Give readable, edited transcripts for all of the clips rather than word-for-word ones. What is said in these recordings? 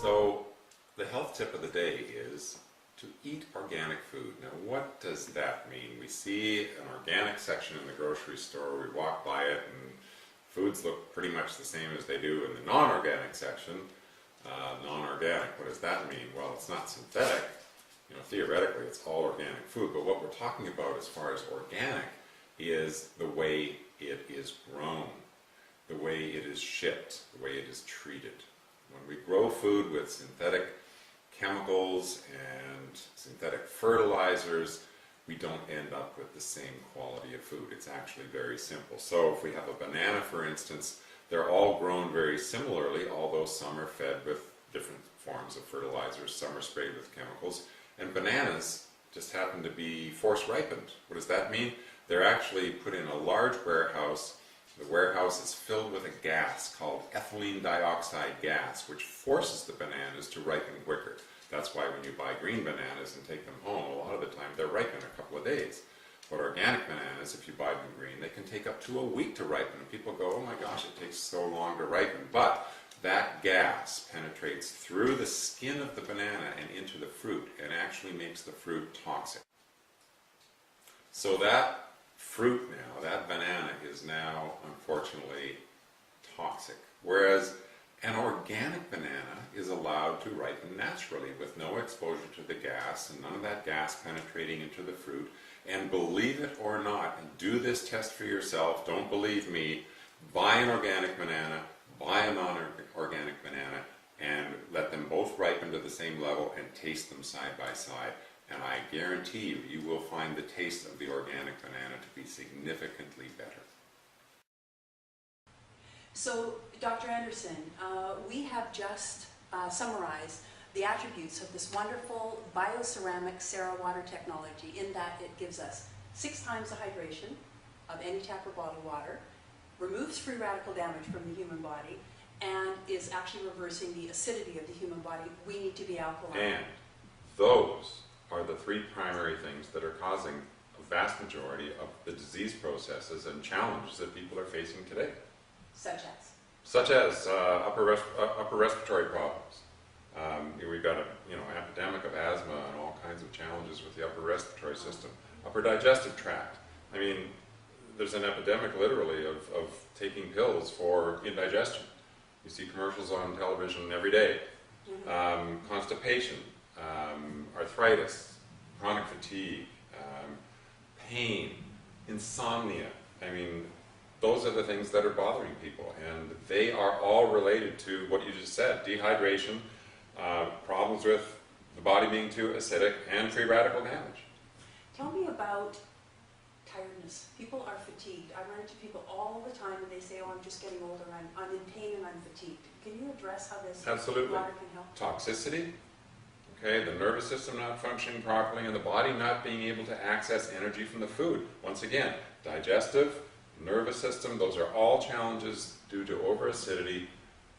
So the health tip of the day is to eat organic food. Now what does that mean? We see an organic section in the grocery store, we walk by it and foods look pretty much the same as they do in the non-organic section. Non-organic, what does that mean? Well, it's not synthetic. You know, theoretically it's all organic food, but what we're talking about as far as organic is the way it is grown, the way it is shipped, the way it is treated. When we grow food with synthetic chemicals and synthetic fertilizers, we don't end up with the same quality of food. It's actually very simple. So if we have a banana, for instance, they're all grown very similarly, although some are fed with different forms of fertilizers, some are sprayed with chemicals, and bananas just happen to be force ripened. What does that mean? They're actually put in a large warehouse. The warehouse is filled with a gas called ethylene dioxide gas, which forces the bananas to ripen quicker. That's why when you buy green bananas and take them home, a lot of the time they're ripe in a couple of days. But organic bananas, if you buy them green, they can take up to a week to ripen. And people go, oh my gosh, it takes so long to ripen. But that gas penetrates through the skin of the banana and into the fruit and actually makes the fruit toxic. So that fruit now, that banana, is now unfortunately toxic. Whereas an organic banana is allowed to ripen naturally with no exposure to the gas and none of that gas penetrating into the fruit. And believe it or not, and do this test for yourself, don't believe me, buy an organic banana, buy a non-organic banana, and let them both ripen to the same level and taste them side by side. And I guarantee you, you will find the taste of the organic banana to be significantly better. So, Dr. Anderson, we have just summarized the attributes of this wonderful bioceramic STORABLE technology, in that it gives us 6 times the hydration of any tap or bottled water, removes free radical damage from the human body, and is actually reversing the acidity of the human body. We need to be alkaline. And those are the 3 primary things that are causing a vast majority of the disease processes and challenges that people are facing today. Such as upper respiratory problems. We've got an epidemic of asthma and all kinds of challenges with the upper respiratory system. Upper digestive tract. I mean, there's an epidemic literally of taking pills for indigestion. You see commercials on television every day. Constipation, arthritis, chronic fatigue, pain, insomnia. I mean, those are the things that are bothering people, and they are all related to what you just said: dehydration, problems with the body being too acidic, and free radical damage. Tell me about tiredness. People are fatigued. I run into people all the time and they say, oh, I'm just getting older, I'm in pain and I'm fatigued. Can you address how this water can help? Toxicity, okay, the nervous system not functioning properly, and the body not being able to access energy from the food. Once again, digestive, nervous system, those are all challenges due to overacidity,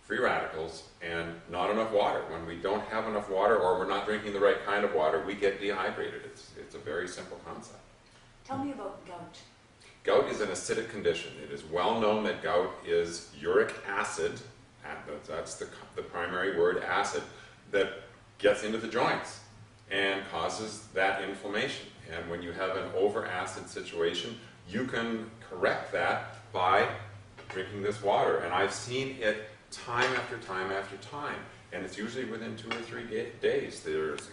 free radicals, and not enough water. When we don't have enough water, or we're not drinking the right kind of water, we get dehydrated. It's a very simple concept. Tell me about gout. Gout is an acidic condition. It is well known that gout is uric acid, that's the primary word, acid, that gets into the joints and causes that inflammation. And when you have an over-acid situation, you can correct that by drinking this water. And I've seen it time after time after time. And it's usually within 2 or 3 days. There's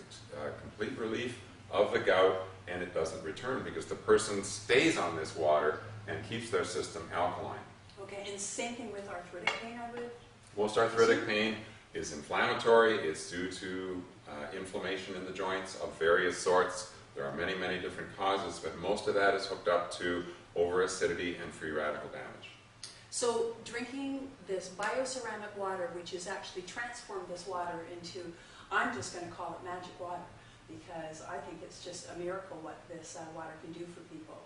complete relief of the gout, and it doesn't return because the person stays on this water and keeps their system alkaline. Okay, and same thing with arthritic pain, I would? Most arthritic pain is inflammatory. It's due to inflammation in the joints of various sorts. There are many, many different causes, but most of that is hooked up to over-acidity and free radical damage. So drinking this bioceramic water, which has actually transformed this water into, I'm just going to call it magic water, because I think it's just a miracle what this water can do for people,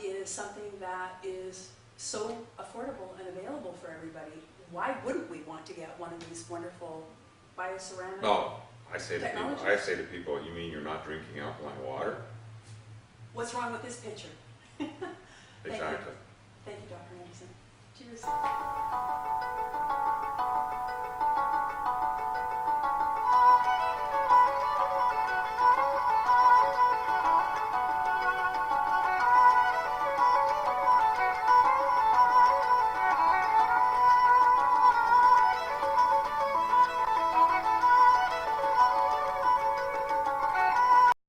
is something that is so affordable and available for everybody. Why wouldn't we want to get one of these wonderful bioceramic technologies? I say to people, you mean you're not drinking alkaline water? What's wrong with this picture? Exactly. Thank you, Dr. Anderson. Cheers.